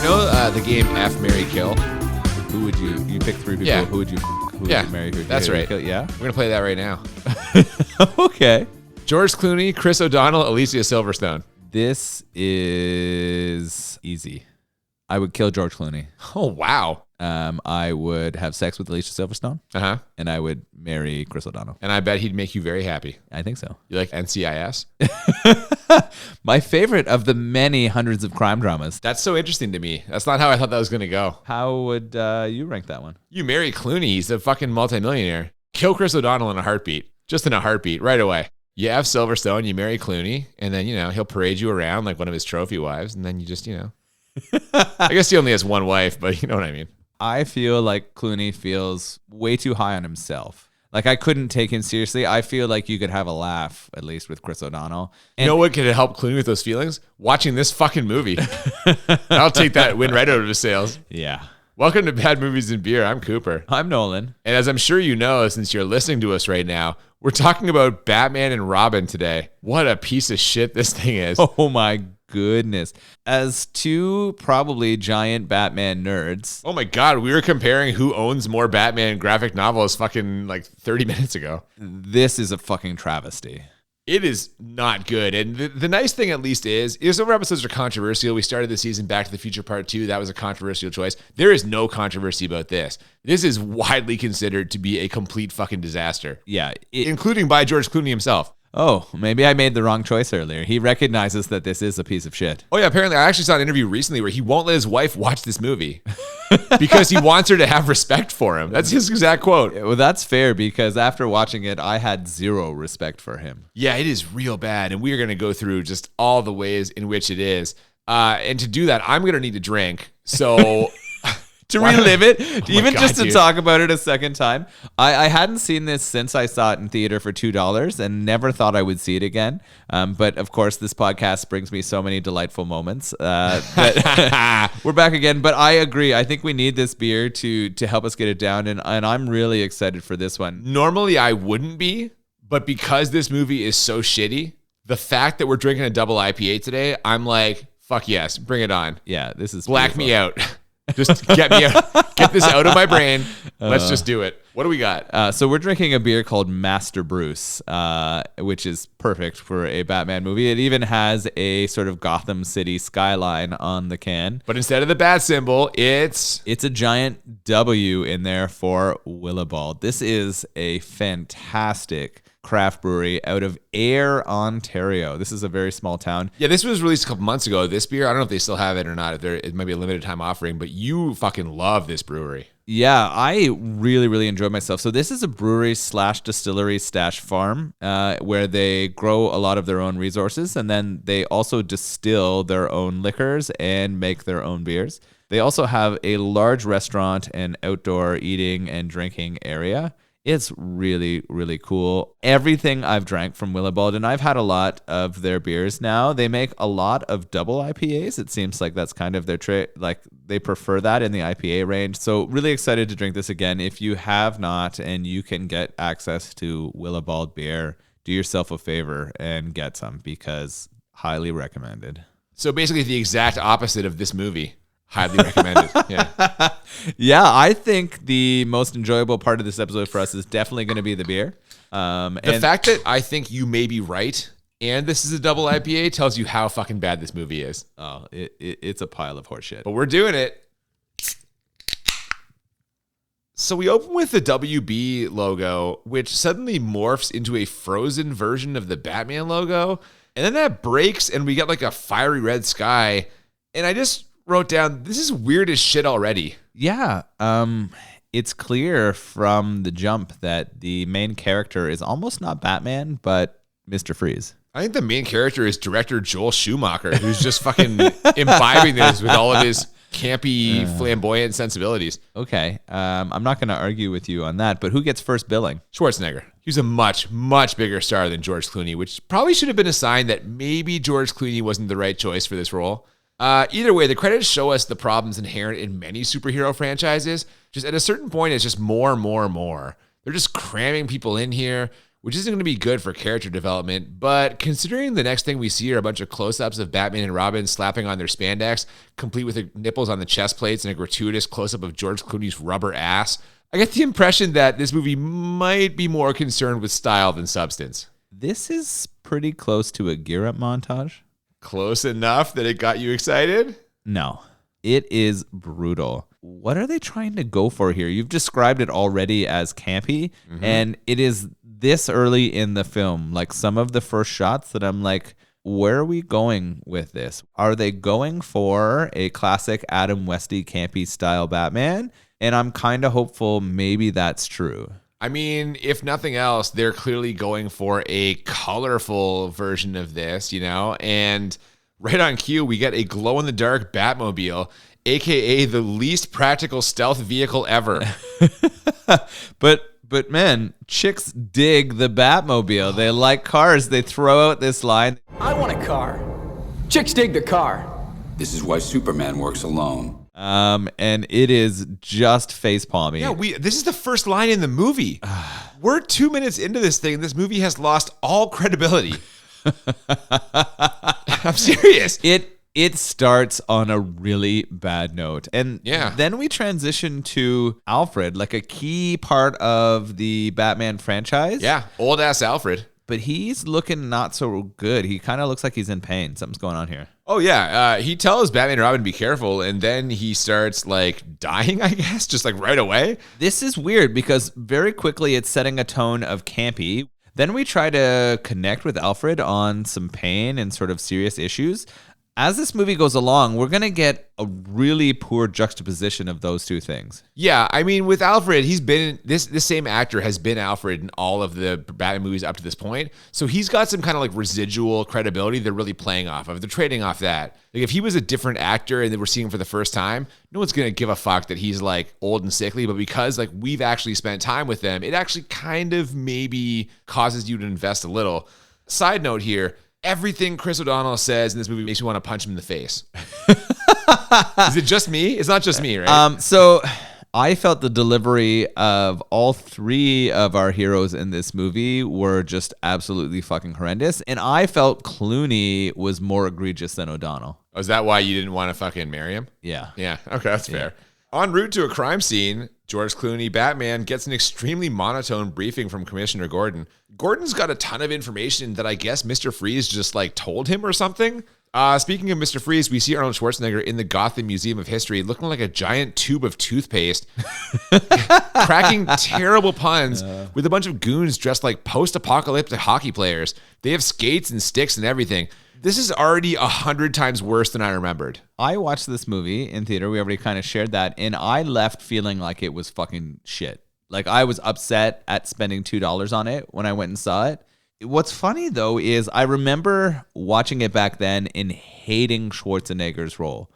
the game F, Marry, Kill? Who would you pick 3 people? Yeah. Who would you marry? Who would That's you right. kill? Yeah. We're going to play that right now. Okay. George Clooney, Chris O'Donnell, Alicia Silverstone. This is easy. I would kill George Clooney. Oh, wow. I would have sex with Alicia Silverstone. Uh-huh. And I would marry Chris O'Donnell. And I bet he'd make you very happy. I think so. You like NCIS? My favorite of the many hundreds of crime dramas. That's so interesting to me. That's not how I thought that was going to go. How would you rank that one? You marry Clooney. He's a fucking multimillionaire. Kill Chris O'Donnell in a heartbeat. Just in a heartbeat, right away. You have Silverstone, you marry Clooney, and then, he'll parade you around like one of his trophy wives, and then you just, I guess he only has one wife, but you know what I mean. I feel like Clooney feels way too high on himself. Like, I couldn't take him seriously. I feel like you could have a laugh, at least with Chris O'Donnell. And you know what could help Clooney with those feelings? Watching this fucking movie. I'll take that win right out of his sales. Yeah. Welcome to Bad Movies and Beer. I'm Cooper. I'm Nolan. And as I'm sure you know, since you're listening to us right now, we're talking about Batman and Robin today. What a piece of shit this thing is. Oh my goodness. As 2 probably giant Batman nerds. Oh my God, we were comparing who owns more Batman graphic novels fucking like 30 minutes ago. This is a fucking travesty. It is not good. And the nice thing at least is some episodes are controversial. We started the season Back to the Future Part 2. That was a controversial choice. There is no controversy about this. This is widely considered to be a complete fucking disaster. Yeah. Including by George Clooney himself. Oh, maybe I made the wrong choice earlier. He recognizes that this is a piece of shit. Oh yeah, apparently I actually saw an interview recently where he won't let his wife watch this movie because he wants her to have respect for him. That's his exact quote. Well, that's fair because after watching it, I had 0 respect for him. Yeah, it is real bad. And we are going to go through just all the ways in which it is. And to do that, I'm going to need a drink. So... to relive it, even God, just to dude. talk about it a second time. I hadn't seen this since I saw it in theater for $2 and never thought I would see it again. But of course, this podcast brings me so many delightful moments. That we're back again. But I agree. I think we need this beer to help us get it down. And I'm really excited for this one. Normally, I wouldn't be. But because this movie is so shitty, the fact that we're drinking a double IPA today, I'm like, fuck yes, bring it on. Yeah, this is Black beautiful. me out. Just get me out. Get this out of my brain. Let's just do it. What do we got? So we're drinking a beer called Master Bruce, which is perfect for a Batman movie. It even has a sort of Gotham City skyline on the can. But instead of the bat symbol, it's a giant W in there for Willibald. This is a fantastic craft brewery out of Ayr, Ontario. This is a very small town. Yeah, this was released a couple months ago. This beer, I don't know if they still have it or not. It might be a limited time offering, but you fucking love this brewery. Yeah, I really, really enjoyed myself. So this is a brewery / distillery / farm where they grow a lot of their own resources, and then they also distill their own liquors and make their own beers. They also have a large restaurant and outdoor eating and drinking area. It's really, really cool. Everything I've drank from Willibald, and I've had a lot of their beers now. They make a lot of double IPAs. It seems like that's kind of their trick. Like they prefer that in the IPA range. So really excited to drink this again. If you have not and you can get access to Willibald beer, do yourself a favor and get some because highly recommended. So basically the exact opposite of this movie. Highly recommended. Yeah. Yeah, I think the most enjoyable part of this episode for us is definitely going to be the beer. The fact that I think you may be right and this is a double IPA tells you how fucking bad this movie is. Oh, it's a pile of horseshit. But we're doing it. So we open with the WB logo, which suddenly morphs into a frozen version of the Batman logo. And then that breaks and we get like a fiery red sky. And I just wrote down, this is weird as shit already. Yeah. It's clear from the jump that the main character is almost not Batman, but Mr. Freeze. I think the main character is director Joel Schumacher, who's just fucking imbibing this with all of his campy, flamboyant sensibilities. Okay. I'm not going to argue with you on that, but who gets first billing? Schwarzenegger. He's a much, much bigger star than George Clooney, which probably should have been a sign that maybe George Clooney wasn't the right choice for this role. Either way, the credits show us the problems inherent in many superhero franchises. Just at a certain point, it's just more. They're just cramming people in here. which isn't going to be good for character development. But considering the next thing we see are a bunch of close-ups of Batman and Robin slapping on their spandex, complete with the nipples on the chest plates and a gratuitous close-up of George Clooney's rubber ass, I get the impression that this movie might be more concerned with style than substance. This is pretty close to a gear up montage. Close enough that it got you excited? No, it is brutal. What are they trying to go for here? You've described it already as campy, and it is this early in the film. Like some of the first shots that I'm like, where are we going with this? Are they going for a classic Adam Westy campy style Batman? And I'm kind of hopeful maybe that's true. I mean, if nothing else, they're clearly going for a colorful version of this, you know? And right on cue, we get a glow-in-the-dark Batmobile, a.k.a. the least practical stealth vehicle ever. But man, chicks dig the Batmobile. They like cars. They throw out this line. I want a car. Chicks dig the car. This is why Superman works alone. And it is just facepalmy. Yeah, this is the first line in the movie. We're 2 minutes into this thing, and this movie has lost all credibility. I'm serious. It starts on a really bad note. And then we transition to Alfred, like a key part of the Batman franchise. Yeah, old ass Alfred. But he's looking not so good. He kind of looks like he's in pain. Something's going on here. Oh, yeah. He tells Batman and Robin to be careful, and then he starts, like, dying, I guess, just, like, right away. This is weird because very quickly it's setting a tone of campy. Then we try to connect with Alfred on some pain and sort of serious issues. As this movie goes along, we're going to get a really poor juxtaposition of those two things. Yeah, I mean, with Alfred, he's been this same actor has been Alfred in all of the Batman movies up to this point. So he's got some kind of like residual credibility they're really playing off of. They're trading off that. Like if he was a different actor and they were seeing him for the first time, no one's going to give a fuck that he's like old and sickly. But because like we've actually spent time with them, it actually kind of maybe causes you to invest a little. Side note here. Everything Chris O'Donnell says in this movie makes me want to punch him in the face. Is it just me? It's not just me, right? So I felt the delivery of all three of our heroes in this movie were just absolutely fucking horrendous. And I felt Clooney was more egregious than O'Donnell. Oh, is that why you didn't want to fucking marry him? Yeah. Yeah. Okay, that's fair. En route to a crime scene, George Clooney, Batman, gets an extremely monotone briefing from Commissioner Gordon. Gordon's got a ton of information that I guess Mr. Freeze just like told him or something. Speaking of Mr. Freeze, we see Arnold Schwarzenegger in the Gotham Museum of History looking like a giant tube of toothpaste, cracking terrible puns with a bunch of goons dressed like post-apocalyptic hockey players. They have skates and sticks and everything. This is already 100 times worse than I remembered. I watched this movie in theater. We already kind of shared that. And I left feeling like it was fucking shit. Like I was upset at spending $2 on it when I went and saw it. What's funny, though, is I remember watching it back then and hating Schwarzenegger's role.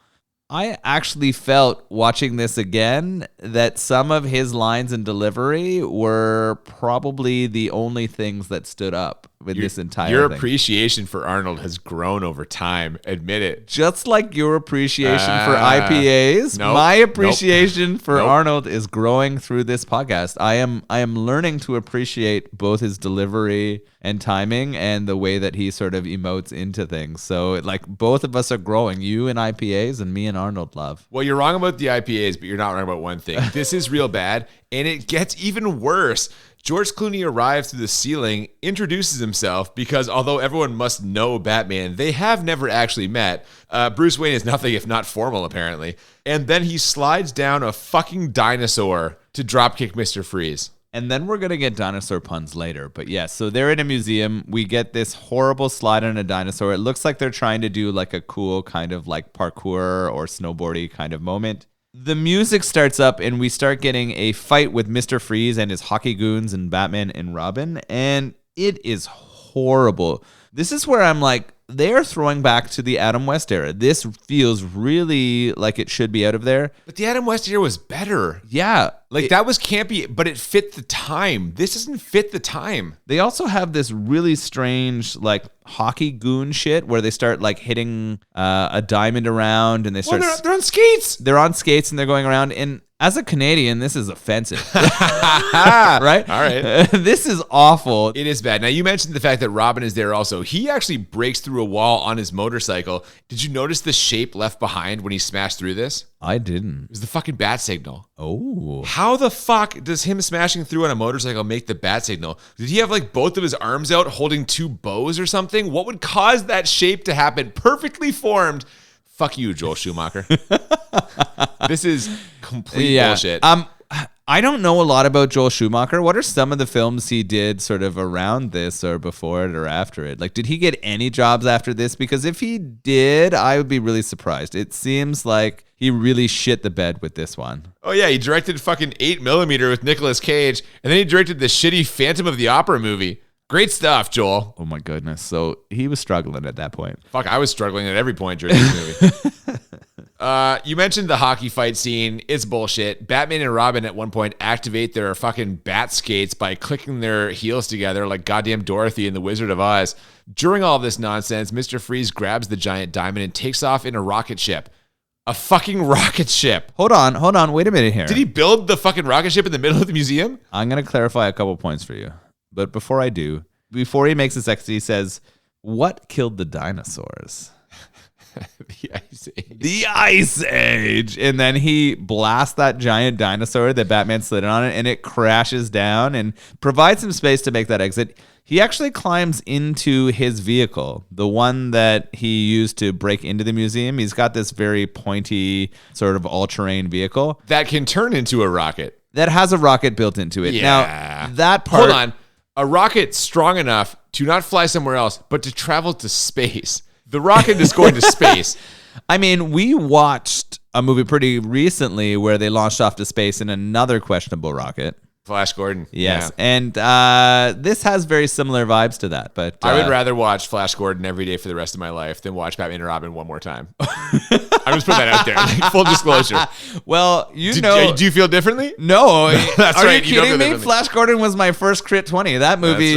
I actually felt watching this again that some of his lines and delivery were probably the only things that stood up with this entire Your thing. appreciation for Arnold has grown over time. Admit it. Just like your appreciation for IPAs, my appreciation for Arnold is growing through this podcast. I am learning to appreciate both his delivery and timing and the way that he sort of emotes into things. So like both of us are growing. You and IPAs and me and Arnold love. Well, you're wrong about the IPAs, but you're not wrong about one thing. This is real bad, and it gets even worse. George Clooney arrives through the ceiling, introduces himself, because although everyone must know Batman, they have never actually met. Bruce Wayne is nothing if not formal, apparently. And then he slides down a fucking dinosaur to dropkick Mr. Freeze. And then we're going to get dinosaur puns later. But yes, so they're in a museum. We get this horrible slide on a dinosaur. It looks like they're trying to do like a cool kind of like parkour or snowboardy kind of moment. The music starts up and we start getting a fight with Mr. Freeze and his hockey goons and Batman and Robin. And it is horrible. This is where I'm like, they are throwing back to the Adam West era. This feels really like it should be out of there. But the Adam West era was better. Yeah. That was campy, but it fit the time. This doesn't fit the time. They also have this really strange, like, hockey goon shit where they start, like, hitting a diamond around and they start... They're on skates! They're on skates and they're going around. And As a Canadian, this is offensive. Right? All right. This is awful. It is bad. Now, you mentioned the fact that Robin is there also. He actually breaks through a wall on his motorcycle. Did you notice the shape left behind when he smashed through this? I didn't. It was the fucking bat signal. Oh. How the fuck does him smashing through on a motorcycle make the bat signal? Did he have like both of his arms out holding two bows or something? What would cause that shape to happen? Perfectly formed. Fuck you, Joel Schumacher. This is complete bullshit. I don't know a lot about Joel Schumacher. What are some of the films he did sort of around this or before it or after it? Like, did he get any jobs after this? Because if he did, I would be really surprised. It seems like he really shit the bed with this one. Oh, yeah. He directed fucking 8mm with Nicolas Cage, and then he directed the shitty Phantom of the Opera movie. Great stuff, Joel. Oh, my goodness. So he was struggling at that point. Fuck, I was struggling at every point during this movie. You mentioned the hockey fight scene. It's bullshit. Batman and Robin at one point activate their fucking bat skates by clicking their heels together like goddamn Dorothy in The Wizard of Oz. During all of this nonsense, Mr. Freeze grabs the giant diamond and takes off in a rocket ship. A fucking rocket ship. Hold on. Wait a minute here. Did he build the fucking rocket ship in the middle of the museum? I'm going to clarify a couple points for you. But before I do, before he makes his exit, he says, what killed the dinosaurs? The Ice Age. The Ice Age. And then he blasts that giant dinosaur that Batman slid on it, and it crashes down and provides some space to make that exit. He actually climbs into his vehicle, the one that he used to break into the museum. He's got this very pointy sort of all-terrain vehicle That can turn into a rocket. that has a rocket built into it. Yeah. Now, that part... Hold on. A rocket strong enough to not fly somewhere else, but to travel to space. The rocket is going to space. I mean, we watched a movie pretty recently where they launched off to space in another questionable rocket. Flash Gordon. Yes. Yeah. And this has very similar vibes to that. But I would rather watch Flash Gordon every day for the rest of my life than watch Batman and Robin one more time. I'm just putting that out there. Like, full disclosure. Well, do you feel differently? No. That's Are right. you kidding me? Flash Gordon was my first crit 20. That movie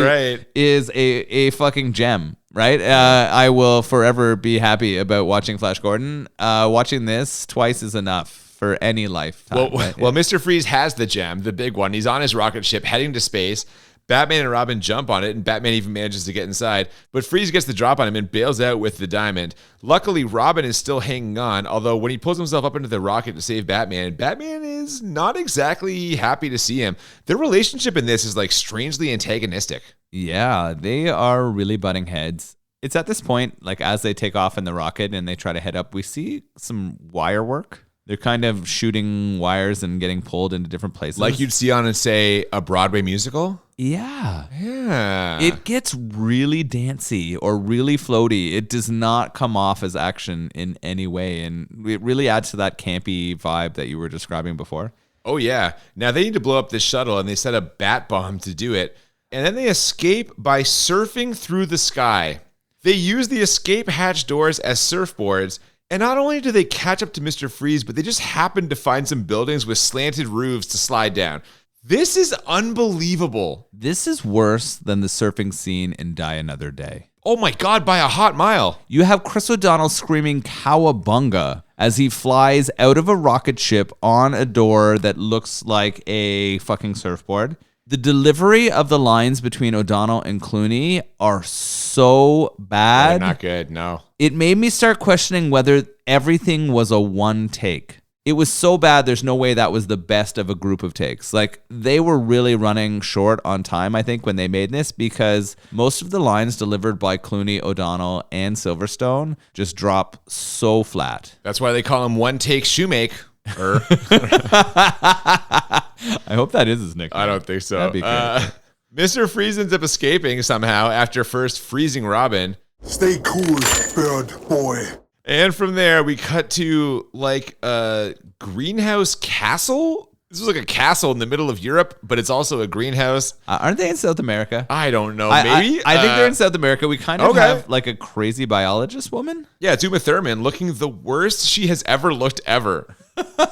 is a fucking gem. Right? I will forever be happy about watching Flash Gordon. Watching this twice is enough for any lifetime. Well, Mr. Freeze has the gem, the big one. He's on his rocket ship heading to space. Batman and Robin jump on it, and Batman even manages to get inside. But Freeze gets the drop on him and bails out with the diamond. Luckily, Robin is still hanging on, although when he pulls himself up into the rocket to save Batman, Batman is not exactly happy to see him. Their relationship in this is like strangely antagonistic. Yeah, they are really butting heads. It's at this point, like as they take off in the rocket and they try to head up, we see some wire work. They're kind of shooting wires and getting pulled into different places. Like you'd see on, say, a Broadway musical? Yeah. Yeah. It gets really dancey or really floaty. It does not come off as action in any way. And it really adds to that campy vibe that you were describing before. Oh, yeah. Now they need to blow up this shuttle, and they set a bat bomb to do it. And then they escape by surfing through the sky. They use the escape hatch doors as surfboards. And not only do they catch up to Mr. Freeze, but they just happen to find some buildings with slanted roofs to slide down. This is unbelievable. This is worse than the surfing scene in Die Another Day. Oh my God, by a hot mile. You have Chris O'Donnell screaming cowabunga as he flies out of a rocket ship on a door that looks like a fucking surfboard. The delivery of the lines between O'Donnell and Clooney are so bad. Not good, no. It made me start questioning whether everything was a one take. It was so bad, there's no way that was the best of a group of takes. Like, they were really running short on time, I think, when they made this, because most of the lines delivered by Clooney, O'Donnell, and Silverstone just drop so flat. That's why they call him One Take Shoemake. I hope that is his nickname. I don't think so. That'd be great. Mr. Freeze ends up escaping somehow after first freezing Robin. Stay cool, bird boy. And from there, we cut to like a greenhouse castle. This was like a castle in the middle of Europe, but it's also a greenhouse. Aren't they in South America? I don't know. Maybe? I think they're in South America. We kind of have like a crazy biologist woman. Yeah, it's Uma Thurman looking the worst she has ever looked ever.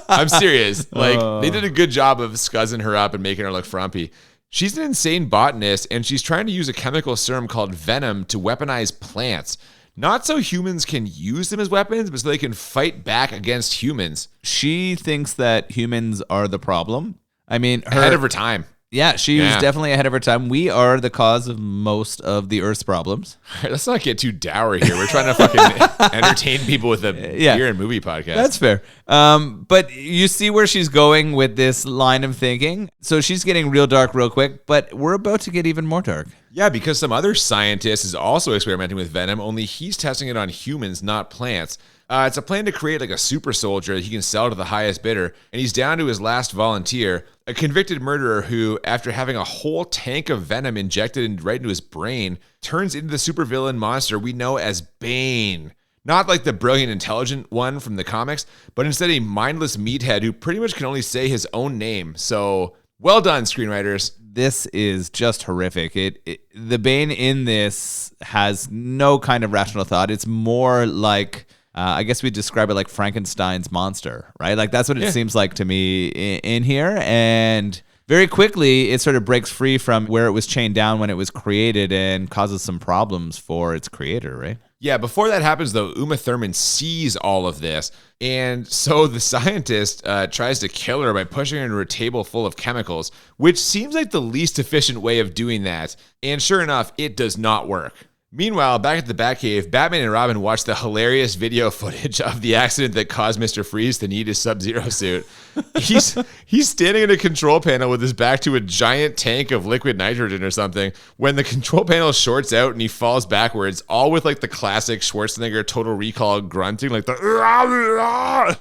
I'm serious. Like, they did a good job of scuzzing her up and making her look frumpy. She's an insane botanist, and she's trying to use a chemical serum called venom to weaponize plants. not so humans can use them as weapons, but so they can fight back against humans. She thinks that humans are the problem. I mean, Ahead of her time. Yeah, she was definitely ahead of her time. We are the cause of most of the Earth's problems. Let's not get too dour here. We're trying to fucking entertain people with a beer and movie podcast. That's fair. But you see where she's going with this line of thinking. So she's getting real dark real quick, but we're about to get even more dark. Yeah, because some other scientist is also experimenting with venom, only he's testing it on humans, not plants. It's a plan to create like a super soldier that he can sell to the highest bidder, and he's down to his last volunteer, a convicted murderer who, after having a whole tank of venom injected right into his brain, turns into the supervillain monster we know as Bane. Not like the brilliant, intelligent one from the comics, but instead a mindless meathead who pretty much can only say his own name. So, well done, screenwriters. This is just horrific. The Bane in this has no kind of rational thought. It's more like... I guess we describe it like Frankenstein's monster, right? Like that's what it seems like to me in here. And very quickly, it sort of breaks free from where it was chained down when it was created and causes some problems for its creator, right? Yeah, before that happens, though, Uma Thurman sees all of this. And so the scientist tries to kill her by pushing her into a table full of chemicals, which seems like the least efficient way of doing that. And sure enough, it does not work. Meanwhile, back at the Batcave, Batman and Robin watch the hilarious video footage of the accident that caused Mr. Freeze to need his Sub-Zero suit. He's standing in a control panel with his back to a giant tank of liquid nitrogen or something when the control panel shorts out and he falls backwards, all with like the classic Schwarzenegger Total Recall grunting, like the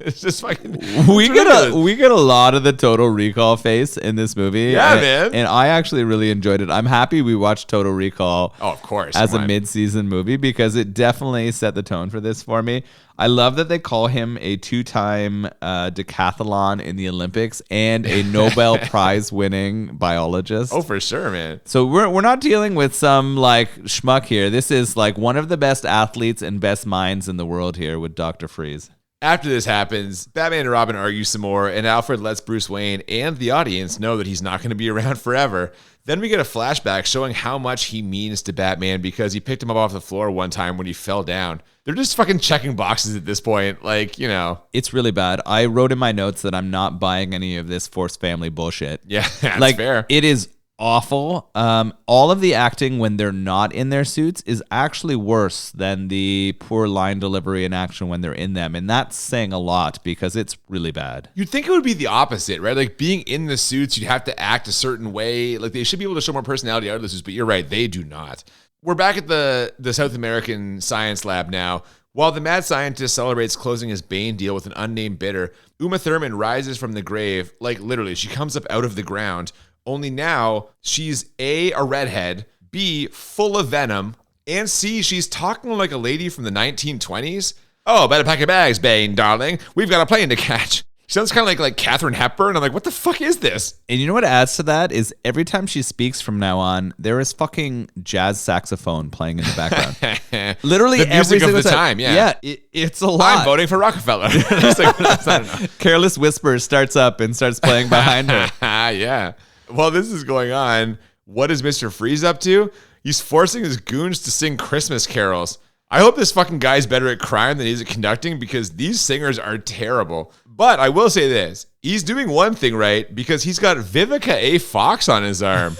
it's just fucking we get a lot of the Total Recall face in this movie. Yeah, man. And I actually really enjoyed it. I'm happy we watched Total Recall. Oh, of course. As a mid-season movie because it definitely set the tone for this for me. I love that they call him a 2-time decathlon in the Olympics and a Nobel Prize winning biologist. Oh, for sure, man. So we're not dealing with some like schmuck here. This is like one of the best athletes and best minds in the world here with Dr. Freeze. After this happens, Batman and Robin argue some more, and Alfred lets Bruce Wayne and the audience know that he's not going to be around forever. Then we get a flashback showing how much he means to Batman because he picked him up off the floor one time when he fell down. They're just fucking checking boxes at this point. Like, you know. It's really bad. I wrote in my notes that I'm not buying any of this forced family bullshit. Yeah, that's like, fair. It is awful. All of the acting when they're not in their suits is actually worse than the poor line delivery and action when they're in them. And that's saying a lot because it's really bad. You'd think it would be the opposite, right? Like being in the suits, you'd have to act a certain way. Like they should be able to show more personality out of the suits, but you're right, they do not. We're back at the South American science lab now. While the mad scientist celebrates closing his Bane deal with an unnamed bidder, Uma Thurman rises from the grave, like literally, she comes up out of the ground. Only now she's A, a redhead, B, full of venom, and C, she's talking like a lady from the 1920s. Oh, better pack your bags, Bane, darling. We've got a plane to catch. She sounds kind of like Katharine Hepburn. I'm like, what the fuck is this? And you know what adds to that is every time she speaks from now on, there is fucking jazz saxophone playing in the background. Literally the music every of the time, yeah. Yeah, it's a lot. I'm voting for Rockefeller. It's like, I don't know. Careless Whisper starts up and starts playing behind her. Yeah. While this is going on, what is Mr. Freeze up to? He's forcing his goons to sing Christmas carols. I hope this fucking guy's better at crime than he's at conducting because these singers are terrible. But I will say this. He's doing one thing right because he's got Vivica A. Fox on his arm.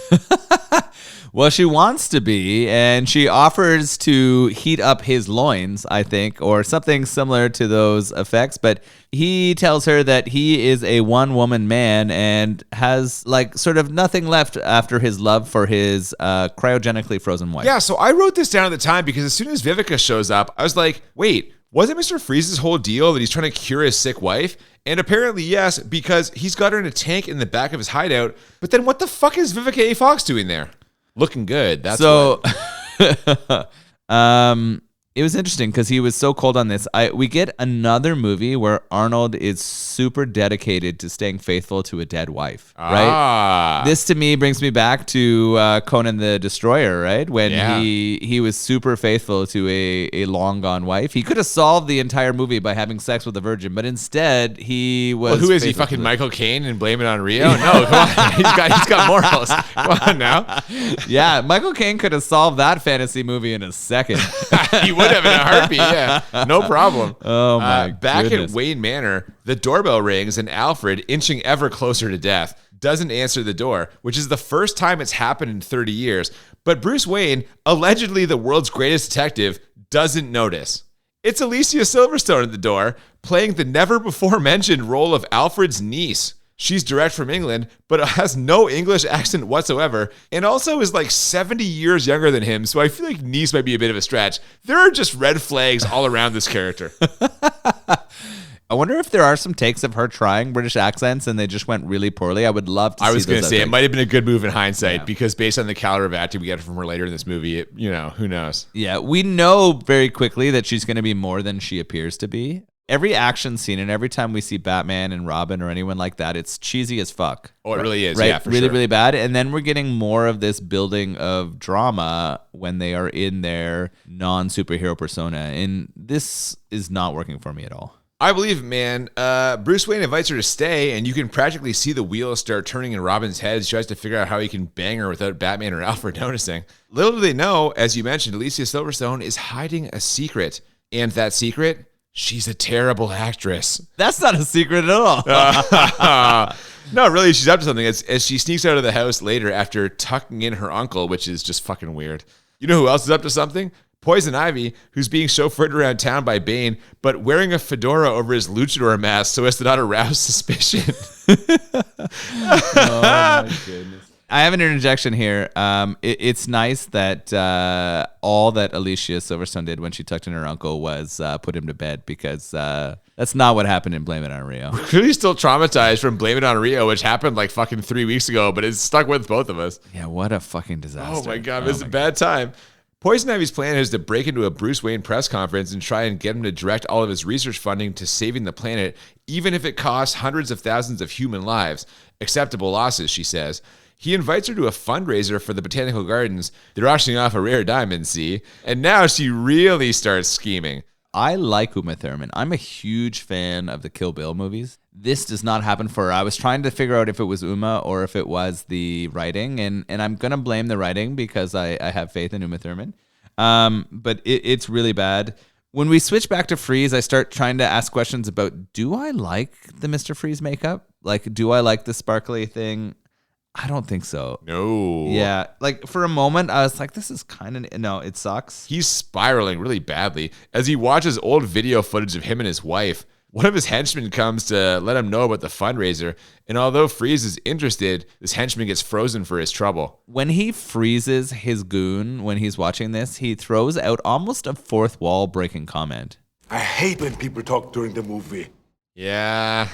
Well, she wants to be, and she offers to heat up his loins, I think, or something similar to those effects. But he tells her that he is a one-woman man and has, like, sort of nothing left after his love for his cryogenically frozen wife. Yeah, so I wrote this down at the time because as soon as Vivica shows up, I was like, wait, wasn't Mr. Freeze's whole deal that he's trying to cure his sick wife? And apparently, yes, because he's got her in a tank in the back of his hideout. But then what the fuck is Vivica A. Fox doing there? Looking good. That's so. It was interesting because he was so cold on this. We get another movie where Arnold is super dedicated to staying faithful to a dead wife, right? This to me brings me back to Conan the Destroyer, right? When he was super faithful to a long gone wife. He could have solved the entire movie by having sex with a virgin, but instead he was. Well, who is he? Fucking Michael Caine and blame it on Rio? No, come on. He's got morals. Come on now. Yeah, Michael Caine could have solved that fantasy movie in a second. He would have in a heartbeat. Yeah, no problem. Oh my Back goodness. at Wayne Manor, the doorbell rings and Alfred, inching ever closer to death, doesn't answer the door, which is the first time it's happened in 30 years. But Bruce Wayne, allegedly the world's greatest detective, doesn't notice. It's Alicia Silverstone at the door, playing the never-before-mentioned role of Alfred's niece. She's direct from England, but has no English accent whatsoever, and also is like 70 years younger than him, so I feel like niece might be a bit of a stretch. There are just red flags all around this character. I wonder if there are some takes of her trying British accents and they just went really poorly. I would love to see I was going to those say, out it there. might have been a good move in hindsight, because based on the caliber of acting we get from her later in this movie, who knows? Yeah, we know very quickly that she's going to be more than she appears to be. Every action scene and every time we see Batman and Robin or anyone like that, it's cheesy as fuck. Oh, it really is. Right? Yeah, for really, sure. really bad. And then we're getting more of this building of drama when they are in their non-superhero persona. And this is not working for me at all. I believe it, man. Bruce Wayne invites her to stay, and you can practically see the wheels start turning in Robin's head as she tries to figure out how he can bang her without Batman or Alfred noticing. Little do they know, as you mentioned, Alicia Silverstone is hiding a secret. And that secret? She's a terrible actress. That's not a secret at all. No, really, she's up to something as she sneaks out of the house later after tucking in her uncle, which is just fucking weird. You know who else is up to something? Poison Ivy, who's being chauffeured around town by Bane, but wearing a fedora over his luchador mask so as to not arouse suspicion. Oh my goodness. I have an interjection here. It's nice that all that Alicia Silverstone did when she tucked in her uncle was put him to bed, because that's not what happened in Blame It on Rio. Clearly still traumatized from Blame It on Rio, which happened like fucking 3 weeks ago, but it's stuck with both of us. Yeah, what a fucking disaster. Oh my God, this is a bad time. Poison Ivy's plan is to break into a Bruce Wayne press conference and try and get him to direct all of his research funding to saving the planet, even if it costs hundreds of thousands of human lives. Acceptable losses, she says. He invites her to a fundraiser for the Botanical Gardens. They're auctioning off a rare diamond, see? And now she really starts scheming. I like Uma Thurman. I'm a huge fan of the Kill Bill movies. This does not happen for her. I was trying to figure out if it was Uma or if it was the writing, and I'm going to blame the writing because I have faith in Uma Thurman. But it's really bad. When we switch back to Freeze, I start trying to ask questions about, do I like the Mr. Freeze makeup? Like, do I like the sparkly thing? I don't think so. No. Yeah. Like, for a moment, I was like, this is kind of... No, it sucks. He's spiraling really badly as he watches old video footage of him and his wife. One of his henchmen comes to let him know about the fundraiser, and although Freeze is interested, this henchman gets frozen for his trouble. When he freezes his goon when he's watching this, he throws out almost a fourth wall breaking comment. I hate when people talk during the movie. Yeah.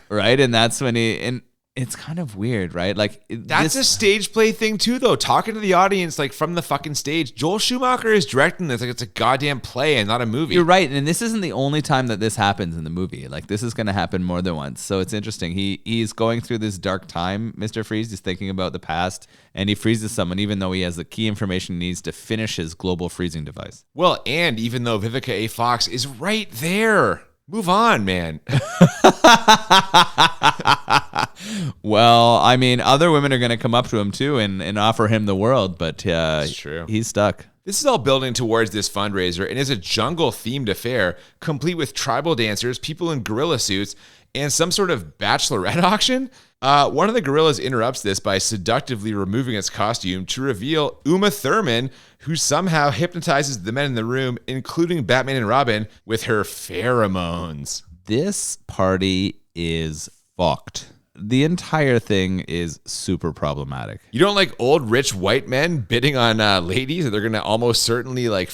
Right? And that's when and it's kind of weird, right? Like, That's a stage play thing too, though. Talking to the audience like from the fucking stage. Joel Schumacher is directing this like it's a goddamn play and not a movie. You're right, and this isn't the only time that this happens in the movie. Like, this is going to happen more than once. So it's interesting. He's going through this dark time, Mr. Freeze. He's thinking about the past, and he freezes someone even though he has the key information he needs to finish his global freezing device. Well, and even though Vivica A. Fox is right there. Move on, man. Well, I mean, other women are going to come up to him too and offer him the world, but true. He's stuck. This is all building towards this fundraiser and is a jungle-themed affair, complete with tribal dancers, people in gorilla suits, and some sort of bachelorette auction. One of the gorillas interrupts this by seductively removing its costume to reveal Uma Thurman, who somehow hypnotizes the men in the room, including Batman and Robin, with her pheromones. This party is fucked. The entire thing is super problematic. You don't like old rich white men bidding on ladies that they're going to almost certainly like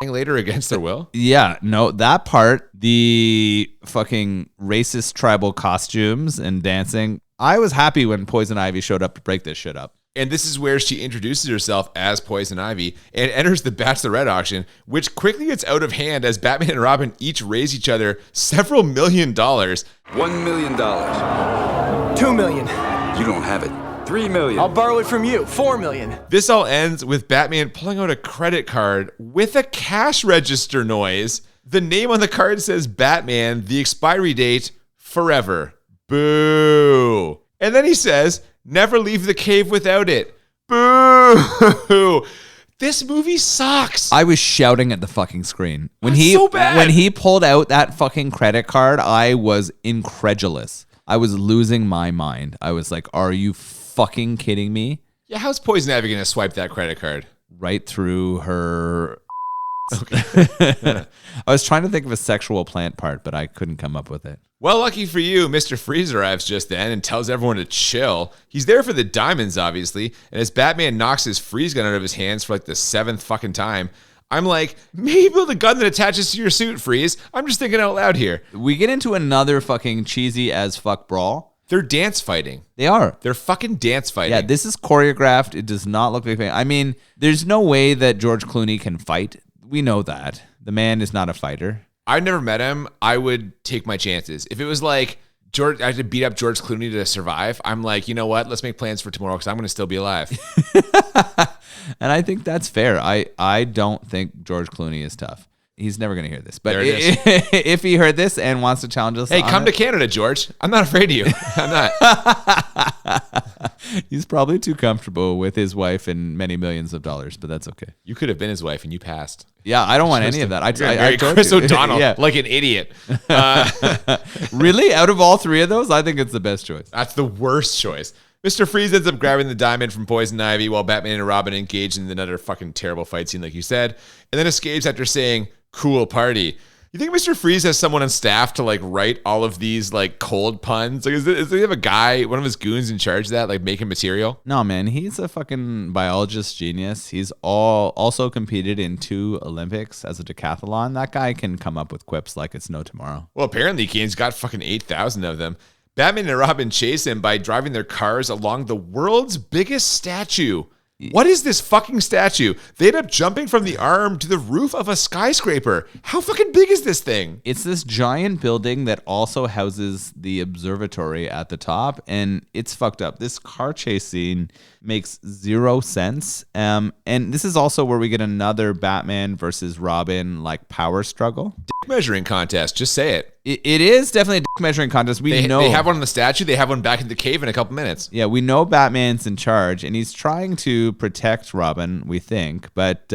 later against their will? Yeah, no, that part, the fucking racist tribal costumes and dancing. I was happy when Poison Ivy showed up to break this shit up. And this is where she introduces herself as Poison Ivy and enters the Bachelorette auction, which quickly gets out of hand as Batman and Robin each raise each other several $1 million. $1 million. $2 million. You don't have it. $3 million. I'll borrow it from you. $4 million. This all ends with Batman pulling out a credit card with a cash register noise. The name on the card says Batman, the expiry date, forever. Boo. And then he says, never leave the cave without it. Boo. This movie sucks. I was shouting at the fucking screen. So bad. When he pulled out that fucking credit card, I was incredulous. I was losing my mind. I was like, are you fucking kidding me? Yeah, how's Poison Ivy going to swipe that credit card? Right through her. I was trying to think of a sexual plant part, but I couldn't come up with it. Well, lucky for you, Mr. Freeze arrives just then and tells everyone to chill. He's there for the diamonds, obviously, and as Batman knocks his freeze gun out of his hands for like the 7th fucking time, I'm like, maybe build a gun that attaches to your suit, Freeze. I'm just thinking out loud here. We get into another fucking cheesy as fuck brawl. They're dance fighting. They are. They're fucking dance fighting. Yeah, this is choreographed. It does not look like I mean, there's no way that George Clooney can fight. We know that. The man is not a fighter. I've never met him. I would take my chances. If it was like I had to beat up George Clooney to survive, I'm like, you know what? Let's make plans for tomorrow because I'm going to still be alive. And I think that's fair. I don't think George Clooney is tough. He's never going to hear this. But There it is. if he heard this and wants to challenge us, Hey, come to Canada, George. I'm not afraid of you. I'm not. He's probably too comfortable with his wife and many millions of dollars, but that's okay. You could have been his wife and you passed. Yeah, I don't want any of that. I Very told Chris you. O'Donnell, Yeah. like an idiot. Really? Out of all three of those, I think it's the best choice. That's the worst choice. Mr. Freeze ends up grabbing the diamond from Poison Ivy while Batman and Robin engage in another fucking terrible fight scene, like you said, and then escapes after saying, "Cool party." You think Mr. Freeze has someone on staff to like write all of these like cold puns? Like, does he have a guy, one of his goons in charge of that, like making material? No, man, he's a fucking biologist genius. He's also competed in 2 Olympics as a decathlon. That guy can come up with quips like it's no tomorrow. Well, apparently Kane's got fucking 8,000 of them. Batman and Robin chase him by driving their cars along the world's biggest statue. What is this fucking statue? They end up jumping from the arm to the roof of a skyscraper. How fucking big is this thing? It's this giant building that also houses the observatory at the top, and it's fucked up. This car chase scene makes 0 sense. And this is also where we get another Batman versus Robin like power struggle. Dick measuring contest. Just say it. It is definitely a dick measuring contest. We know they have one on the statue. They have one back in the cave in a couple minutes. Yeah, we know Batman's in charge, and he's trying to protect Robin, we think. But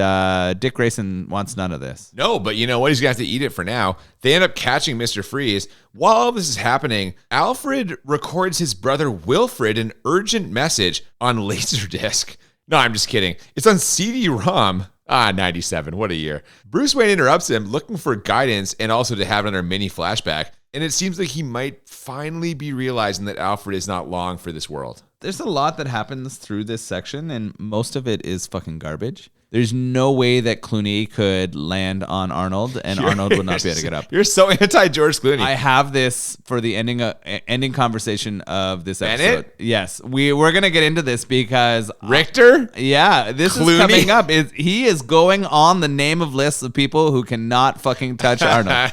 Dick Grayson wants none of this. No, but you know what? He's going to have to eat it for now. They end up catching Mr. Freeze. While all this is happening, Alfred records his brother Wilfred an urgent message on Laserdisc. No, I'm just kidding. It's on CD-ROM. 97. What a year. Bruce Wayne interrupts him, looking for guidance and also to have another mini flashback. And it seems like he might finally be realizing that Alfred is not long for this world. There's a lot that happens through this section, and most of it is fucking garbage. There's no way that Clooney could land on Arnold, and Arnold would not be able to get up. You're so anti-George Clooney. I have this for the ending conversation of this episode. Bennett? Yes, we're gonna get into this because Richter? Yeah, this Clooney? is coming up. He is going on the name of lists of people who cannot fucking touch Arnold.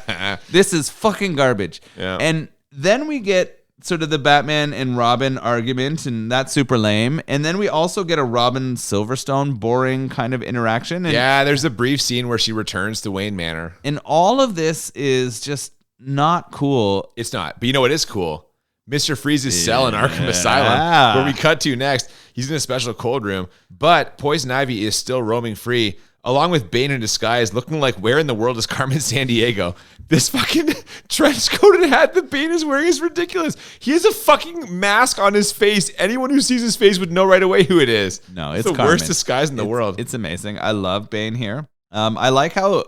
This is fucking garbage. Yeah. And then we get sort of the Batman and Robin argument, and that's super lame. And then we also get a Robin Silverstone boring kind of interaction. And, Yeah, there's a brief scene where she returns to Wayne Manor. and all of this is just not cool. It's not. But you know what is cool? Mr. Freeze's cell in Arkham Asylum, where we cut to next. He's in a special cold room, but Poison Ivy is still roaming free, along with Bane in disguise, looking like where in the world is Carmen Sandiego? This fucking trench coat and hat that Bane is wearing is ridiculous. He has a fucking mask on his face. Anyone who sees his face would know right away who it is. No, it's the Carmen. worst disguise in the world. It's amazing. I love Bane here. I like how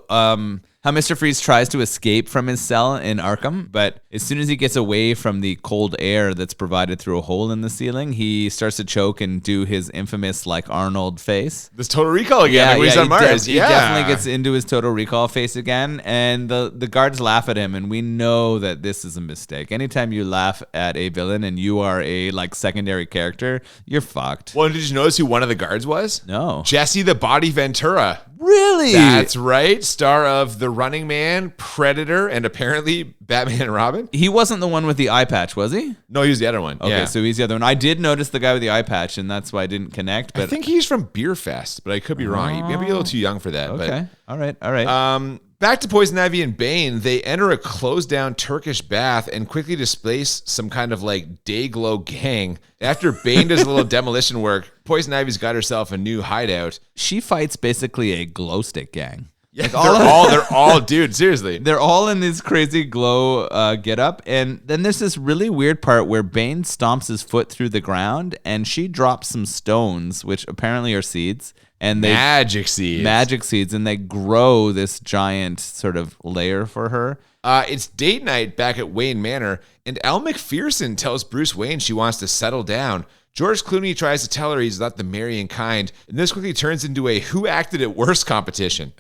Mr. Freeze tries to escape from his cell in Arkham, but as soon as he gets away from the cold air that's provided through a hole in the ceiling, he starts to choke and do his infamous like Arnold face. This Total Recall again. Like when he's on Mars. He definitely gets into his Total Recall face again, and the guards laugh at him, and we know that this is a mistake. Anytime you laugh at a villain and you are a like secondary character, you're fucked. Well, did you notice who one of the guards was? No. Jesse the Body Ventura. Really? That's right. Star of The Running Man, Predator, and apparently Batman and Robin. He wasn't the one with the eye patch, was he? No, he was the other one. Okay, Yeah. so he's the other one. I did notice the guy with the eye patch, and that's why I didn't connect. I But think he's from Beer Fest, but I could be wrong. He may be a little too young for that. okay, all right. But, Back to Poison Ivy and Bane, they enter a closed-down Turkish bath and quickly displace some kind of like Dayglow gang. After Bane does a little demolition work, Poison Ivy's got herself a new hideout. She fights basically a glow stick gang. Yeah, they're all, dude, seriously. They're all in this crazy glow getup, and then there's this really weird part where Bane stomps his foot through the ground, and she drops some stones, which apparently are seeds, and magic seeds, and they grow this giant sort of lair for her. It's date night back at Wayne Manor, and Elle Macpherson tells Bruce Wayne she wants to settle down. George Clooney tries to tell her he's not the marrying kind, and this quickly turns into a who acted it worse competition.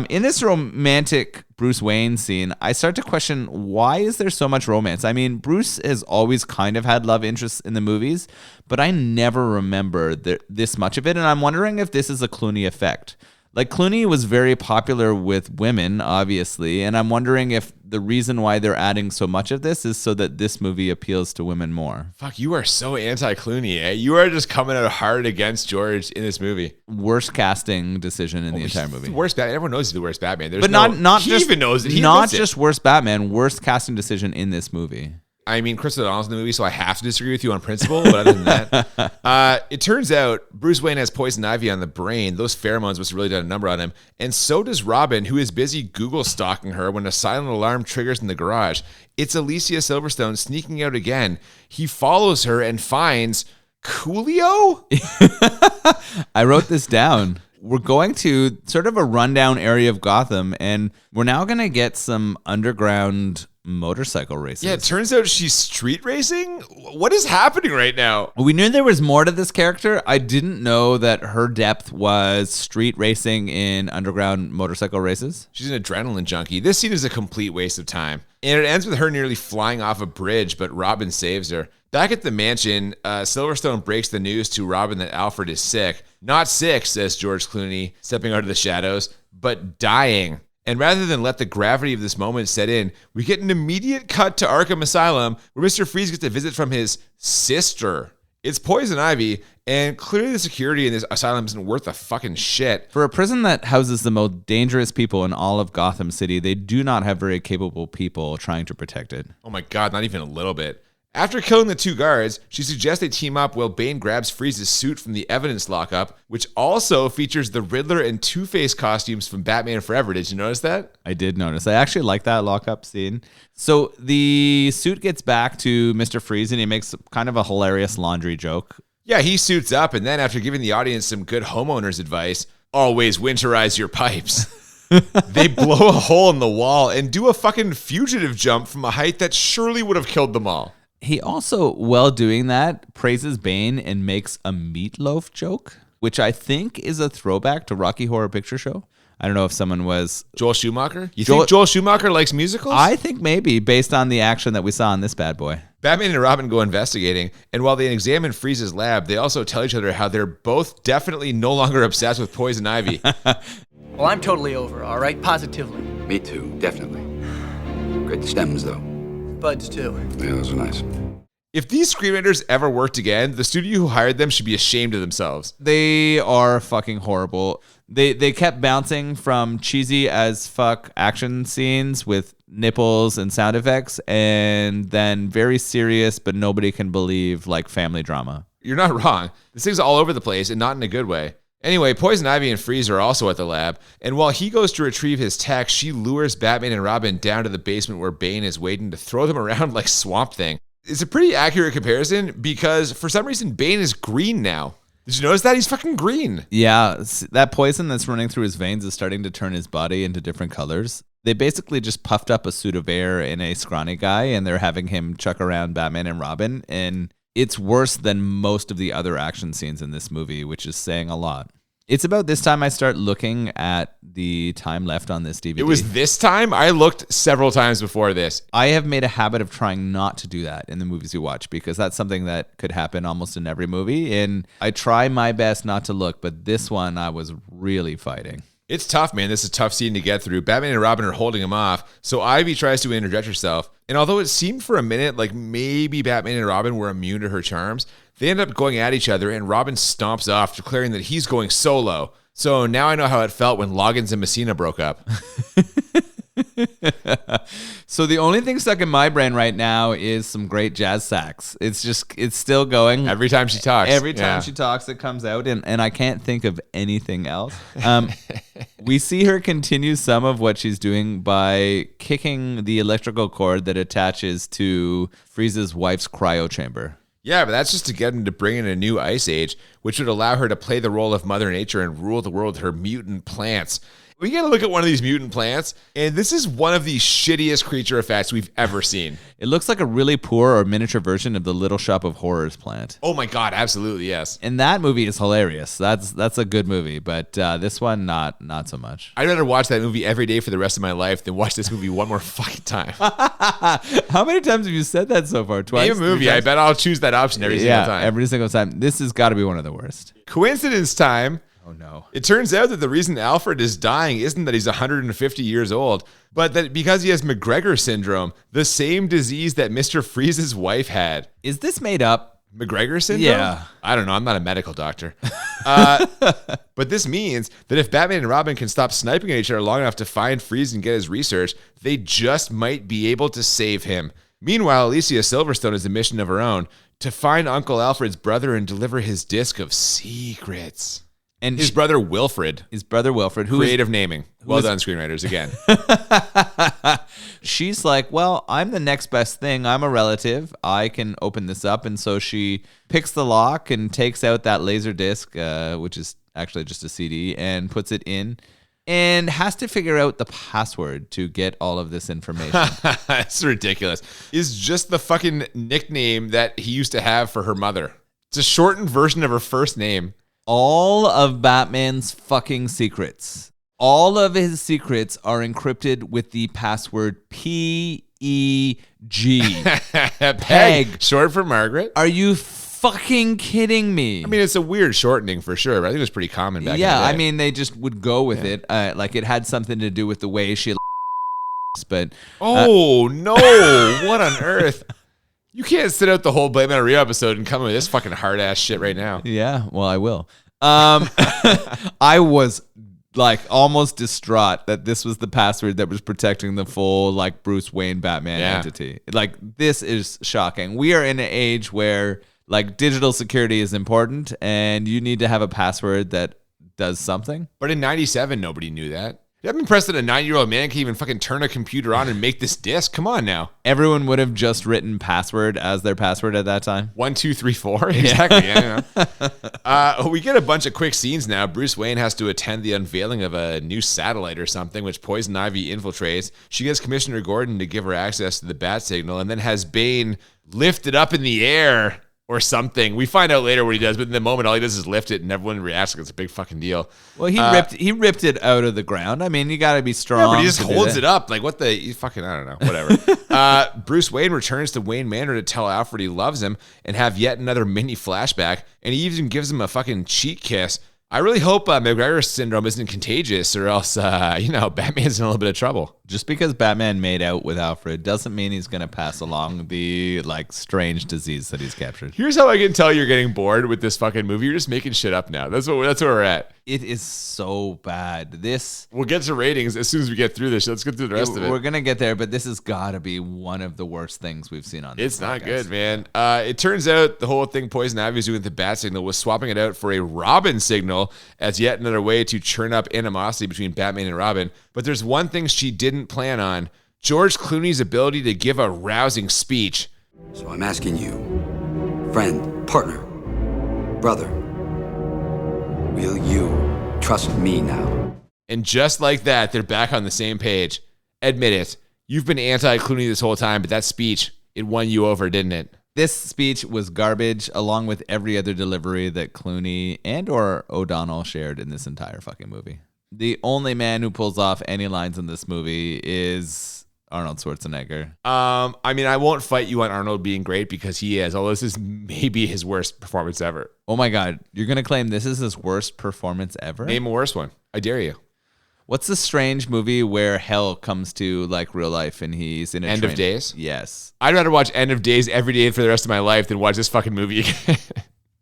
In this romantic Bruce Wayne scene, I start to question, why is there so much romance? I mean, Bruce has always kind of had love interests in the movies, but I never remember this much of it, and I'm wondering if this is a Clooney effect. Like, Clooney was very popular with women, obviously, and I'm wondering if the reason why they're adding so much of this is so that this movie appeals to women more. Fuck, you are so anti-Clooney, eh? You are just coming out hard against George in this movie. Worst casting decision in the entire movie. The worst Batman. Everyone knows he's the worst Batman. But not he just, even knows it. He not admits just worst Batman, worst casting decision in this movie. I mean, Chris O'Donnell's in the movie, so I have to disagree with you on principle. But other than that, it turns out Bruce Wayne has Poison Ivy on the brain. Those pheromones must have really done a number on him. And so does Robin, who is busy Google stalking her when a silent alarm triggers in the garage. It's Alicia Silverstone sneaking out again. He follows her and finds Coolio? I wrote this down. We're going to sort of a rundown area of Gotham, and we're now going to get some underground motorcycle races. Yeah, it turns out she's street racing? What is happening right now? We knew there was more to this character. I didn't know that her depth was street racing in underground motorcycle races. She's an adrenaline junkie. This scene is a complete waste of time. And it ends with her nearly flying off a bridge, but Robin saves her. Back at the mansion, Silverstone breaks the news to Robin that Alfred is sick. Not sick, says George Clooney, stepping out of the shadows, but dying. And rather than let the gravity of this moment set in, we get an immediate cut to Arkham Asylum where Mr. Freeze gets a visit from his sister. It's Poison Ivy, and clearly the security in this asylum isn't worth a fucking shit. For a prison that houses the most dangerous people in all of Gotham City, they do not have very capable people trying to protect it. Oh my god, not even a little bit. After killing the two guards, she suggests they team up while Bane grabs Freeze's suit from the evidence lockup, which also features the Riddler and Two-Face costumes from Batman Forever. Did you notice that? I did notice. I actually like that lockup scene. So the suit gets back to Mr. Freeze, and he makes kind of a hilarious laundry joke. Yeah, he suits up, and then after giving the audience some good homeowners advice, always winterize your pipes. They blow a hole in the wall and do a fucking fugitive jump from a height that surely would have killed them all. He also, while doing that, praises Bane and makes a meatloaf joke, which I think is a throwback to Rocky Horror Picture Show. I don't know if someone was... Joel Schumacher? You think Joel Schumacher likes musicals? I think maybe, based on the action that we saw in this bad boy. Batman and Robin go investigating, and while they examine Freeze's lab, they also tell each other how they're both definitely no longer obsessed with Poison Ivy. Well, I'm totally over, all right? Positively. Me too, definitely. Great stems, though. Buds, too. Yeah, those are nice. If these screenwriters ever worked again, the studio who hired them should be ashamed of themselves. They are fucking horrible. They kept bouncing from cheesy as fuck action scenes with nipples and sound effects, and then very serious but nobody can believe like family drama. You're not wrong. This thing's all over the place and not in a good way. Anyway, Poison Ivy and Freeze are also at the lab, and while he goes to retrieve his tech, she lures Batman and Robin down to the basement where Bane is waiting to throw them around like Swamp Thing. It's a pretty accurate comparison because for some reason Bane is green now. Did you notice that? He's fucking green. Yeah, that poison that's running through his veins is starting to turn his body into different colors. They basically just puffed up a suit of air in a scrawny guy, and they're having him chuck around Batman and Robin, and it's worse than most of the other action scenes in this movie, which is saying a lot. It's about this time I start looking at the time left on this DVD. It was this time? I looked several times before this. I have made a habit of trying not to do that in the movies we watch because that's something that could happen almost in every movie. And I try my best not to look, but this one I was really fighting. It's tough, man. This is a tough scene to get through. Batman and Robin are holding him off, so Ivy tries to interject herself. And although it seemed for a minute like maybe Batman and Robin were immune to her charms, they end up going at each other, and Robin stomps off, declaring that he's going solo. So now I know how it felt when Loggins and Messina broke up. So the only thing stuck in my brain right now is some great jazz sax. It's still going. Every time she talks. Every time she talks, it comes out, and I can't think of anything else. We see her continue some of what she's doing by kicking the electrical cord that attaches to Frieza's wife's cryo chamber. Yeah, but that's just to get him to bring in a new ice age, which would allow her to play the role of Mother Nature and rule the world with her mutant plants. We got to look at one of these mutant plants, and this is one of the shittiest creature effects we've ever seen. It looks like a really poor or miniature version of the Little Shop of Horrors plant. Oh my God, absolutely, yes. And that movie is hilarious. That's a good movie, but this one, not so much. I'd rather watch that movie every day for the rest of my life than watch this movie one more fucking time. How many times have you said that so far? Twice? Name a movie. I bet I'll choose that option every single time. Every single time. This has got to be one of the worst. Coincidence time. Oh, no. It turns out that the reason Alfred is dying isn't that he's 150 years old, but that because he has McGregor syndrome, the same disease that Mr. Freeze's wife had. Is this made up? McGregor syndrome? Yeah. I don't know. I'm not a medical doctor. But this means that if Batman and Robin can stop sniping at each other long enough to find Freeze and get his research, they just might be able to save him. Meanwhile, Alicia Silverstone has a mission of her own to find Uncle Alfred's brother and deliver his disc of secrets. And his brother Wilfred. Who Creative naming. Well done, screenwriters, again. She's like, well, I'm the next best thing. I'm a relative. I can open this up. And so she picks the lock and takes out that laser disc, which is actually just a CD, and puts it in and has to figure out the password to get all of this information. It's ridiculous. It's just the fucking nickname that he used to have for her mother. It's a shortened version of her first name. All of Batman's fucking secrets. All of his secrets are encrypted with the password PEG. Peg. Short for Margaret. Are you fucking kidding me? I mean, it's a weird shortening for sure, but I think it was pretty common back in the day. I mean, they just would go with it. Like it had something to do with the way she but oh, no. What on earth? You can't sit out the whole Blame It on Rio episode and come with this fucking hard-ass shit right now. Yeah, well, I will. I was like almost distraught that this was the password that was protecting the full like Bruce Wayne Batman entity. Like this is shocking. We are in an age where like digital security is important and you need to have a password that does something. But in 97, nobody knew that. I'm impressed that a 9-year-old man can even fucking turn a computer on and make this disc. Come on now. Everyone would have just written password as their password at that time. 1, 2, 3, 4. Exactly. Yeah. We get a bunch of quick scenes now. Bruce Wayne has to attend the unveiling of a new satellite or something, which Poison Ivy infiltrates. She gets Commissioner Gordon to give her access to the bat signal and then has Bane lift it up in the air or something. We find out later what he does, but in the moment, all he does is lift it, and everyone reacts like it's a big fucking deal. Well, he ripped it out of the ground. I mean, you got to be strong. Yeah, but he just holds it up. Like, what the fucking, I don't know, whatever. Bruce Wayne returns to Wayne Manor to tell Alfred he loves him and have yet another mini flashback, and he even gives him a fucking cheek kiss. I really hope McGregor syndrome isn't contagious, or else, Batman's in a little bit of trouble. Just because Batman made out with Alfred doesn't mean he's going to pass along the like strange disease that he's captured. Here's how I can tell you're getting bored with this fucking movie. You're just making shit up now. That's where we're at. It is so bad. We'll get to ratings as soon as we get through this. Let's get through the rest of it. We're going to get there, but this has got to be one of the worst things we've seen on this It's not good, man. It turns out the whole thing Poison Ivy was doing with the bat signal was swapping it out for a Robin signal as yet another way to churn up animosity between Batman and Robin. But there's one thing she didn't plan on. George Clooney's ability to give a rousing speech. So I'm asking you, friend, partner, brother, will you trust me now? And just like that, they're back on the same page. Admit it. You've been anti-Clooney this whole time, but that speech, it won you over, didn't it? This speech was garbage, along with every other delivery that Clooney and or O'Donnell shared in this entire fucking movie. The only man who pulls off any lines in this movie is Arnold Schwarzenegger. I mean, I won't fight you on Arnold being great because he is, although this is maybe his worst performance ever. Oh my God. You're going to claim this is his worst performance ever? Name a worse one. I dare you. What's the strange movie where hell comes to like real life and he's in a End of Days? Yes. I'd rather watch End of Days every day for the rest of my life than watch this fucking movie again.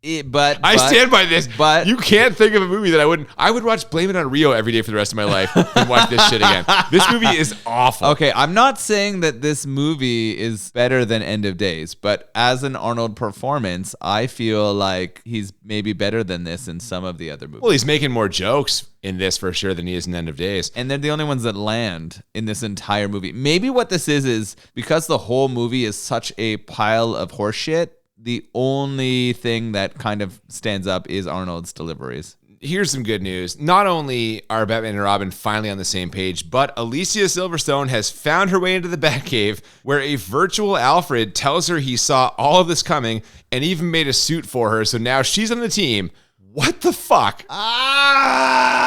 I stand by this. But you can't think of a movie that I wouldn't. I would watch Blame It on Rio every day for the rest of my life and watch this shit again. This movie is awful. Okay, I'm not saying that this movie is better than End of Days, but as an Arnold performance, I feel like he's maybe better than this in some of the other movies. Well, he's making more jokes in this for sure than he is in End of Days. And they're the only ones that land in this entire movie. Maybe what this is because the whole movie is such a pile of horse shit, the only thing that kind of stands up is Arnold's deliveries. Here's some good news. Not only are Batman and Robin finally on the same page, but Alicia Silverstone has found her way into the Batcave, where a virtual Alfred tells her he saw all of this coming and even made a suit for her, so now she's on the team. What the fuck? Ah!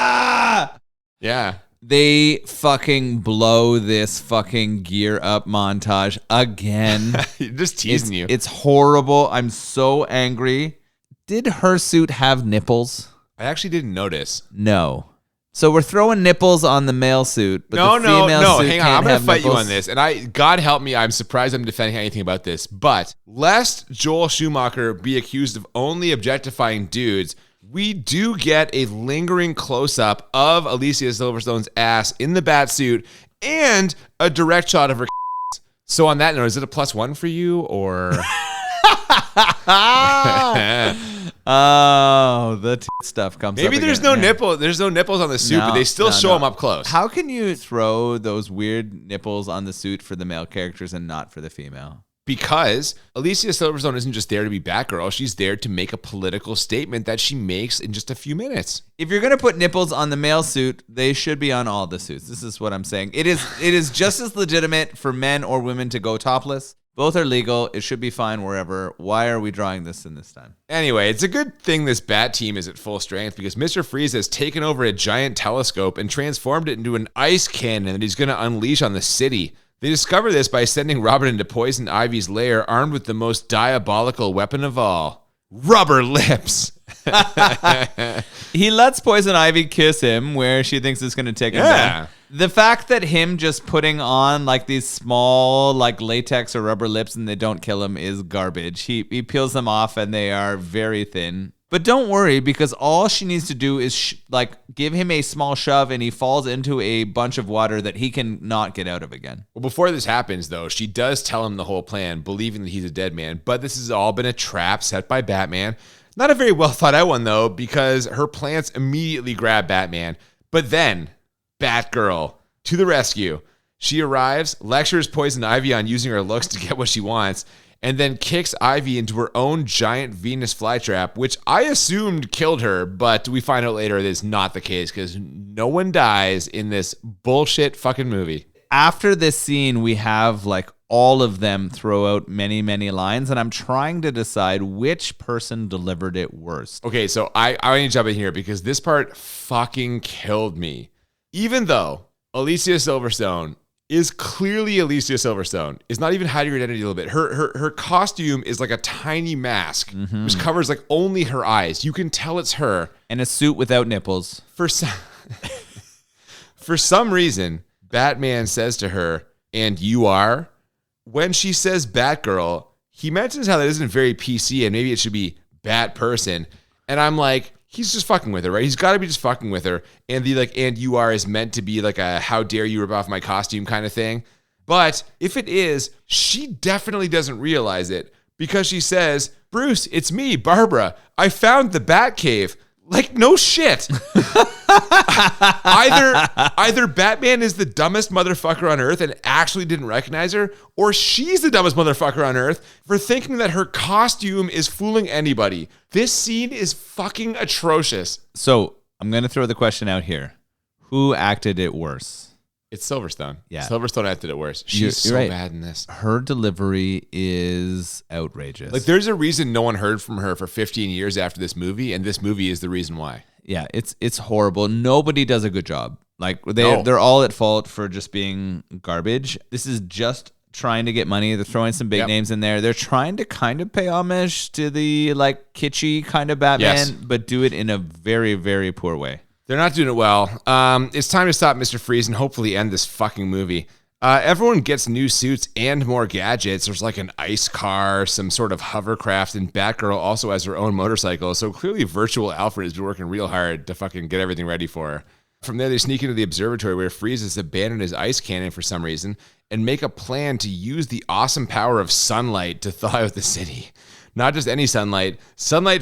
Yeah. They fucking blow this fucking gear up montage again. Just teasing you. It's horrible. I'm so angry. Did her suit have nipples? I actually didn't notice. No. So we're throwing nipples on the male suit, but No, the female suit hang on. can't I'm going have to fight you nipples. on this. And God help me, I'm surprised I'm defending anything about this. But lest Joel Schumacher be accused of only objectifying dudes, we do get a lingering close-up of Alicia Silverstone's ass in the bat suit and a direct shot of her. So on that note, is it a +1 for you or? Oh, the stuff comes Maybe up there's again. no nipple. There's no nipples on the suit, but they still show them up close. How can you throw those weird nipples on the suit for the male characters and not for the female? Because Alicia Silverstone isn't just there to be Batgirl. She's there to make a political statement that she makes in just a few minutes. If you're going to put nipples on the male suit, they should be on all the suits. This is what I'm saying. It is just as legitimate for men or women to go topless. Both are legal. It should be fine wherever. Why are we drawing this in this time? Anyway, it's a good thing this Bat team is at full strength because Mr. Freeze has taken over a giant telescope and transformed it into an ice cannon that he's going to unleash on the city. They discover this by sending Robin into Poison Ivy's lair armed with the most diabolical weapon of all, rubber lips. He lets Poison Ivy kiss him where she thinks it's going to take him down. The fact that him just putting on like these small like latex or rubber lips and they don't kill him is garbage. He peels them off and they are very thin. But don't worry, because all she needs to do is give him a small shove and he falls into a bunch of water that he can not get out of again. Well, before this happens, though, she does tell him the whole plan, believing that he's a dead man. But this has all been a trap set by Batman. Not a very well thought out one, though, because her plants immediately grab Batman. But then, Batgirl, to the rescue. She arrives, lectures Poison Ivy on using her looks to get what she wants, and then kicks Ivy into her own giant Venus flytrap, which I assumed killed her, but we find out later that is not the case because no one dies in this bullshit fucking movie. After this scene, we have all of them throw out many, many lines, and I'm trying to decide which person delivered it worst. Okay, so I need to jump in here because this part fucking killed me. Even though Alicia Silverstone is clearly Alicia Silverstone, is not even hiding her identity a little bit. Her costume is like a tiny mask, which covers only her eyes. You can tell it's her. And a suit without nipples. For some reason, Batman says to her, "And you are?" When she says Batgirl, he mentions how that isn't very PC and maybe it should be Bat person. And I'm like, he's just fucking with her, right? He's got to be just fucking with her. And the "and you are" is meant to be like a "how dare you rip off my costume" kind of thing. But if it is, she definitely doesn't realize it because she says, "Bruce, it's me, Barbara. I found the Batcave." Like, no shit. Either Batman is the dumbest motherfucker on earth and actually didn't recognize her, or she's the dumbest motherfucker on earth for thinking that her costume is fooling anybody. This scene is fucking atrocious. So I'm going to throw the question out here. Who acted it worse? It's Silverstone. Yeah. Silverstone acted it worse. She's You're so right. bad in this. Her delivery is outrageous. There's a reason no one heard from her for 15 years after this movie, and this movie is the reason why. Yeah, it's horrible. Nobody does a good job. They're all at fault for just being garbage. This is just trying to get money. They're throwing some big names in there. They're trying to kind of pay homage to the kitschy kind of Batman, but do it in a very, very poor way. They're not doing it well. It's time to stop Mr. Freeze and hopefully end this fucking movie. Everyone gets new suits and more gadgets. There's like an ice car, some sort of hovercraft, and Batgirl also has her own motorcycle. So clearly virtual Alfred has been working real hard to fucking get everything ready for her. From there, they sneak into the observatory where Freeze has abandoned his ice cannon for some reason and make a plan to use the awesome power of sunlight to thaw out the city. Not just any sunlight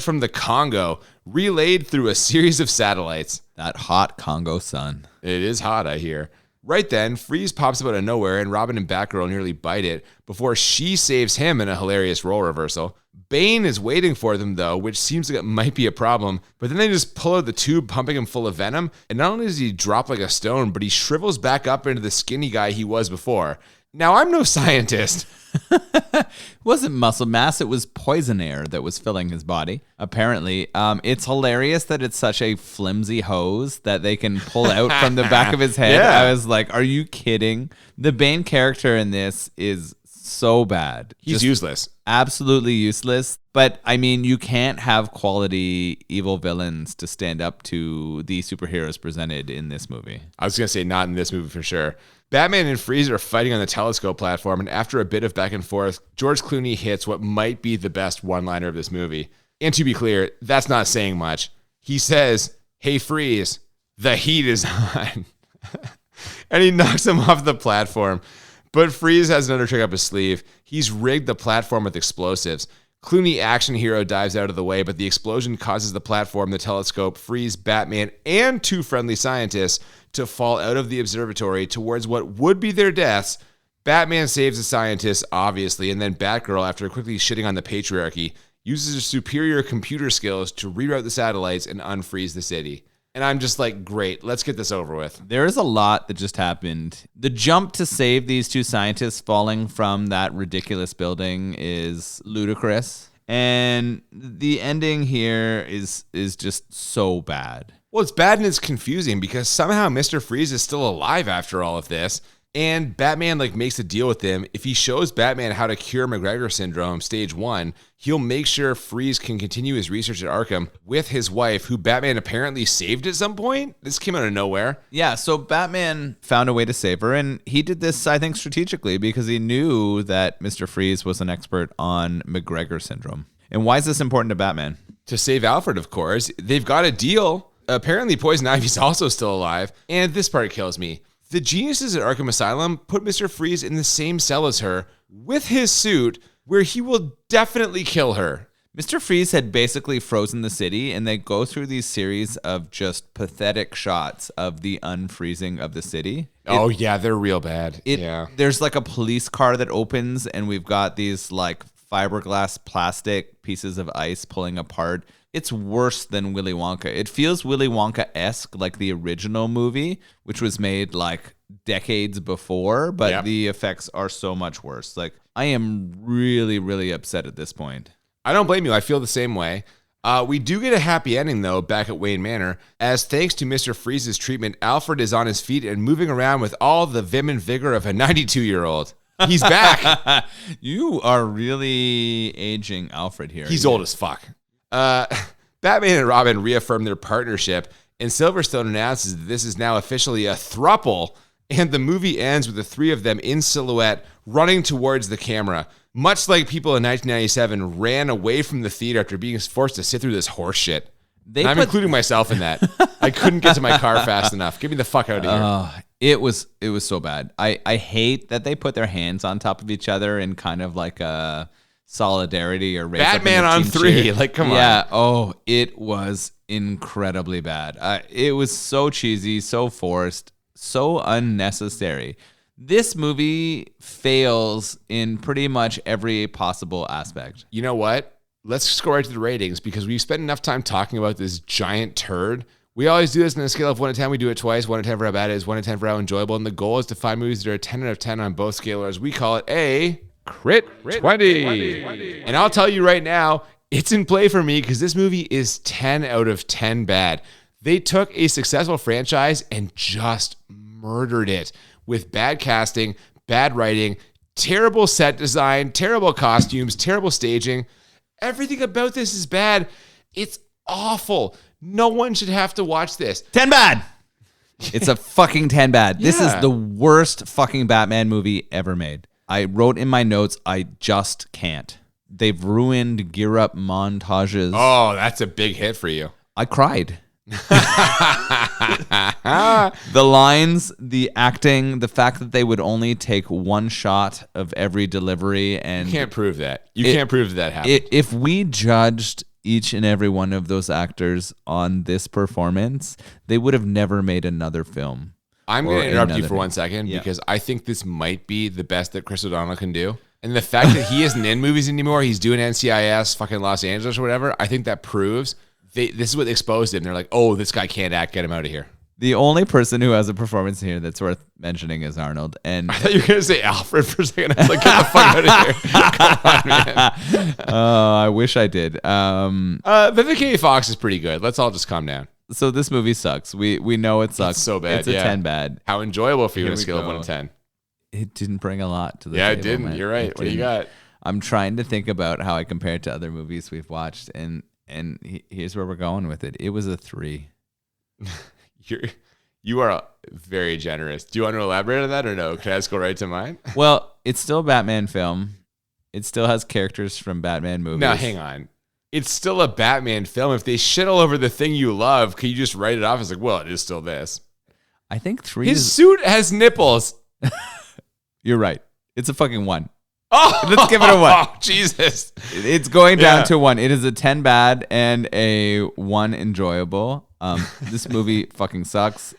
from the Congo, relayed through a series of satellites. That hot Congo sun. It is hot, I hear. Right then, Freeze pops up out of nowhere and Robin and Batgirl nearly bite it before she saves him in a hilarious role reversal. Bane is waiting for them though, which seems like it might be a problem, but then they just pull out the tube pumping him full of venom, and not only does he drop like a stone, but he shrivels back up into the skinny guy he was before. Now, I'm no scientist. It wasn't muscle mass, it was poison air that was filling his body, apparently. It's hilarious that it's such a flimsy hose that they can pull out from the back of his head. Yeah. I was like, are you kidding? The Bane character in this is so bad. He's Just useless. absolutely useless. But I mean, you can't have quality evil villains to stand up to the superheroes presented in this movie. I was going to say not in this movie for sure. Batman and Freeze are fighting on the telescope platform, and after a bit of back and forth, George Clooney hits what might be the best one-liner of this movie. And to be clear, that's not saying much. He says, "Hey, Freeze, the heat is on." And he knocks him off the platform. But Freeze has another trick up his sleeve. He's rigged the platform with explosives. Clooney action hero dives out of the way, but the explosion causes the platform, the telescope, Freeze, Batman, and two friendly scientists to fall out of the observatory towards what would be their deaths. Batman saves the scientists, obviously, and then Batgirl, after quickly shitting on the patriarchy, uses her superior computer skills to reroute the satellites and unfreeze the city. And I'm just like, great, let's get this over with. There is a lot that just happened. The jump to save these two scientists falling from that ridiculous building is ludicrous. And the ending here is just so bad. Well, it's bad and it's confusing because somehow Mr. Freeze is still alive after all of this. And Batman makes a deal with him. If he shows Batman how to cure McGregor syndrome, stage 1, he'll make sure Freeze can continue his research at Arkham with his wife, who Batman apparently saved at some point. This came out of nowhere. Yeah, so Batman found a way to save her, and he did this, I think, strategically because he knew that Mr. Freeze was an expert on McGregor syndrome. And why is this important to Batman? To save Alfred, of course. They've got a deal. Apparently, Poison Ivy's also still alive. And this part kills me. The geniuses at Arkham Asylum put Mr. Freeze in the same cell as her with his suit, where he will definitely kill her. Mr. Freeze had basically frozen the city, and they go through these series of just pathetic shots of the unfreezing of the city. Yeah, they're real bad. Yeah. There's a police car that opens, and we've got these fiberglass plastic pieces of ice pulling apart. It's worse than Willy Wonka. It feels Willy Wonka-esque, like the original movie, which was made decades before, but the effects are so much worse. I am really, really upset at this point. I don't blame you. I feel the same way. We do get a happy ending, though, back at Wayne Manor, as thanks to Mr. Freeze's treatment, Alfred is on his feet and moving around with all the vim and vigor of a 92-year-old. He's back. You are really aging Alfred here. He's old as fuck. Batman and Robin reaffirm their partnership, and Silverstone announces that this is now officially a throuple, and the movie ends with the three of them in silhouette running towards the camera, much like people in 1997 ran away from the theater after being forced to sit through this horse shit. I'm including myself in that. I couldn't get to my car fast enough. Get me the fuck out of here. It was so bad. I hate that they put their hands on top of each other in kind of like a solidarity or raise Batman on 3. Cheer. Come on. Yeah. Oh, it was incredibly bad. It was so cheesy, so forced, so unnecessary. This movie fails in pretty much every possible aspect. You know what? Let's just go right to the ratings because we've spent enough time talking about this giant turd. We always do this on a scale of 1 to 10. We do it twice. 1 to 10 for how bad it is, 1 to 10 for how enjoyable. And the goal is to find movies that are 10 out of 10 on both scalars. We call it a Crit 20. And I'll tell you right now, it's in play for me because this movie is 10 out of 10 bad. They took a successful franchise and just murdered it with bad casting, bad writing, terrible set design, terrible costumes, terrible staging. Everything about this is bad. It's awful. No one should have to watch this. 10 bad. It's a fucking 10 bad. This is Yeah. the worst fucking Batman movie ever made. I wrote in my notes, I just can't. They've ruined gear up montages. Oh, that's a big hit for you. I cried. The lines, the acting, the fact that they would only take one shot of every delivery, and You can't prove that. You can't prove that happened. if we judged each and every one of those actors on this performance, they would have never made another film. I'm going Or to interrupt you another for thing. 1 second Yeah. because I think this might be the best that Chris O'Donnell can do. And the fact that he isn't in movies anymore, he's doing NCIS, fucking Los Angeles or whatever, I think that proves this is what exposed him. They're like, oh, this guy can't act, get him out of here. The only person who has a performance here that's worth mentioning is Arnold. And I thought you were going to say Alfred for a second. I was like, get the fuck out of here. Come on, man. I wish I did. Vivica A. Fox is pretty good. Let's all just calm down. So this movie sucks. We know it sucks. It's so bad, It's a yeah. 10 bad. How enjoyable for you Here on a we scale of go. 1 to 10? It didn't bring a lot to the Yeah, table. it didn't. man. You're right. It What do you didn't. got? I'm trying to think about how I compare it to other movies we've watched, and here's where we're going with it. It was a 3. You are very generous. Do you want to elaborate on that or no? Can I just go right to mine? Well, it's still a Batman film. It still has characters from Batman movies. Now, hang on. It's still a Batman film. If they shit all over the thing you love, can you just write it off as like, well, it is still this? I think 3 His is... suit has nipples. You're right. It's a fucking 1. Oh, Let's give it a 1. Oh, Jesus. It's going down Yeah. to 1. It is a 10 bad and a 1 enjoyable. This movie fucking sucks.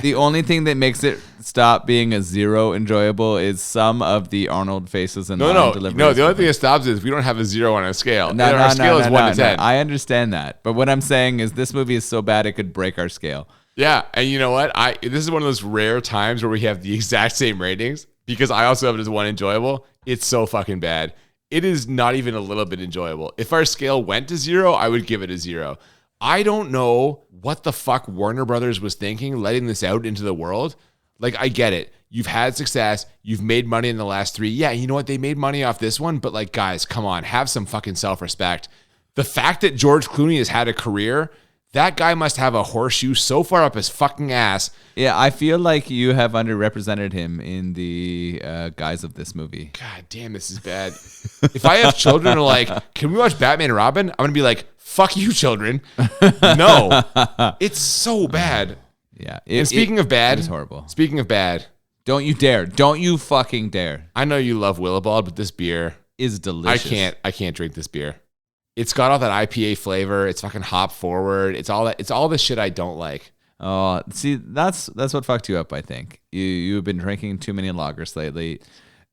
The only thing that makes it stop being a 0 enjoyable is some of the Arnold faces and line No. deliveries. The only thing that stops is we don't have a 0 on a scale. No, Our scale is 1 to 10. I understand that, but what I'm saying is this movie is so bad it could break our scale. Yeah, and you know what? This is one of those rare times where we have the exact same ratings because I also have it as 1 enjoyable. It's so fucking bad. It is not even a little bit enjoyable. If our scale went to 0, I would give it a 0. I don't know what the fuck Warner Brothers was thinking letting this out into the world. Like, I get it. You've had success. You've made money in the last 3. Yeah, you know what? They made money off this one, but like, guys, come on, have some fucking self-respect. The fact that George Clooney has had a career, that guy must have a horseshoe so far up his fucking ass. Yeah, I feel like you have underrepresented him in the guise of this movie. God damn, this is bad. If I have children who are like, can we watch Batman and Robin? I'm going to be like, fuck you, children. No. It's so bad. Yeah. And speaking of bad. It is horrible. Speaking of bad. Don't you dare. Don't you fucking dare. I know you love Willibald, but this beer. Is delicious. I can't drink this beer. It's got all that IPA flavor. It's fucking hop forward. It's all the shit I don't like. Oh, see, that's what fucked you up, I think. You've been drinking too many lagers lately.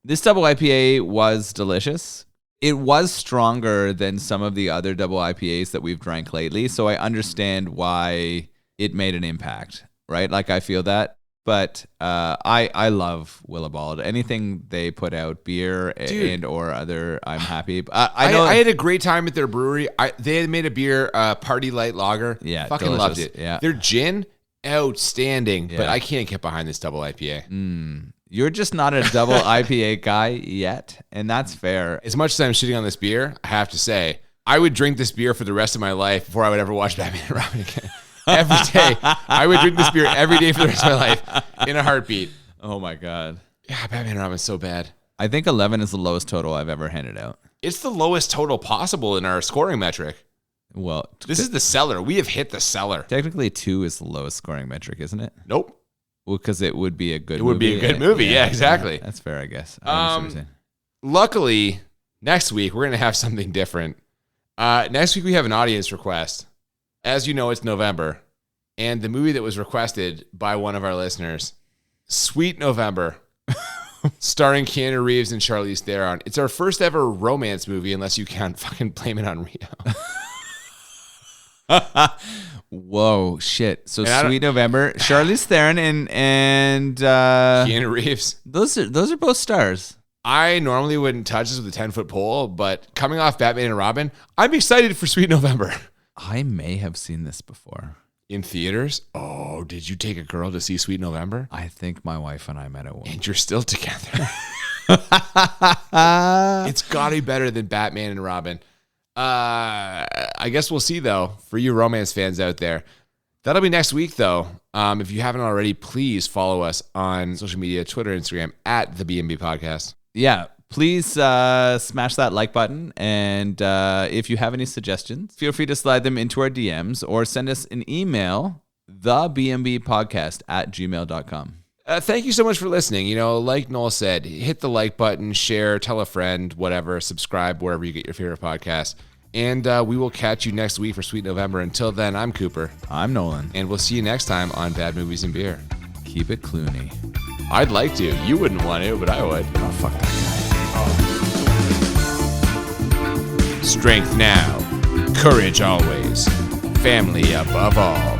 This double IPA was delicious. It was stronger than some of the other double IPAs that we've drank lately, so I understand why it made an impact, right? Like, I feel that. But I love Willibald. Anything they put out, beer and or other, I'm happy. I know I had a great time at their brewery. They had made a beer, Party Light Lager. Yeah, fucking delicious. loved it. Yeah. Their gin, outstanding. But Yeah. I can't get behind this double IPA. You're just not a double IPA guy yet, and that's fair. As much as I'm shitting on this beer, I have to say, I would drink this beer for the rest of my life before I would ever watch Batman and Robin again. Every day. I would drink this beer every day for the rest of my life in a heartbeat. Oh my God. Yeah, Batman and Robin's so bad. I think 11 is the lowest total I've ever handed out. It's the lowest total possible in our scoring metric. Well, This is the cellar. We have hit the cellar. technically 2 is the lowest scoring metric, isn't it? Nope. Well, because it would be a good It would be a good movie. Yeah, exactly. That's fair, I guess. I understand what you're saying. Luckily, next week we're going to have something different. Next week we have an audience request. As you know, it's November. And the movie that was requested by one of our listeners, Sweet November, starring Keanu Reeves and Charlize Theron. It's our first ever romance movie, unless you count fucking Blame It on Rio. Whoa, shit. So And I don't- Sweet November, Charlize Theron and Keanu Reeves. those are both stars. I normally wouldn't touch this with a 10-foot pole, but coming off Batman and Robin, I'm excited for Sweet November. I may have seen this before. In theaters? Oh, did you take a girl to see Sweet November? I think my wife and I met at one. And you're still together. It's got to be better than Batman and Robin. I guess we'll see, though, for you romance fans out there. That'll be next week, though. If you haven't already, please follow us on social media, Twitter, Instagram, at the BNB Podcast. Yeah, please smash that like button. And if you have any suggestions, feel free to slide them into our DMs or send us an email, thebnbpodcast@gmail.com. Thank you so much for listening. Like Noel said, hit the like button, share, tell a friend, whatever, subscribe wherever you get your favorite podcast. And we will catch you next week for Sweet November. Until then, I'm Cooper. I'm Nolan. And we'll see you next time on Bad Movies and Beer. Keep it Clooney. I'd like to. You wouldn't want to, but I would. Oh, fuck that guy. Strength now, courage always, family above all.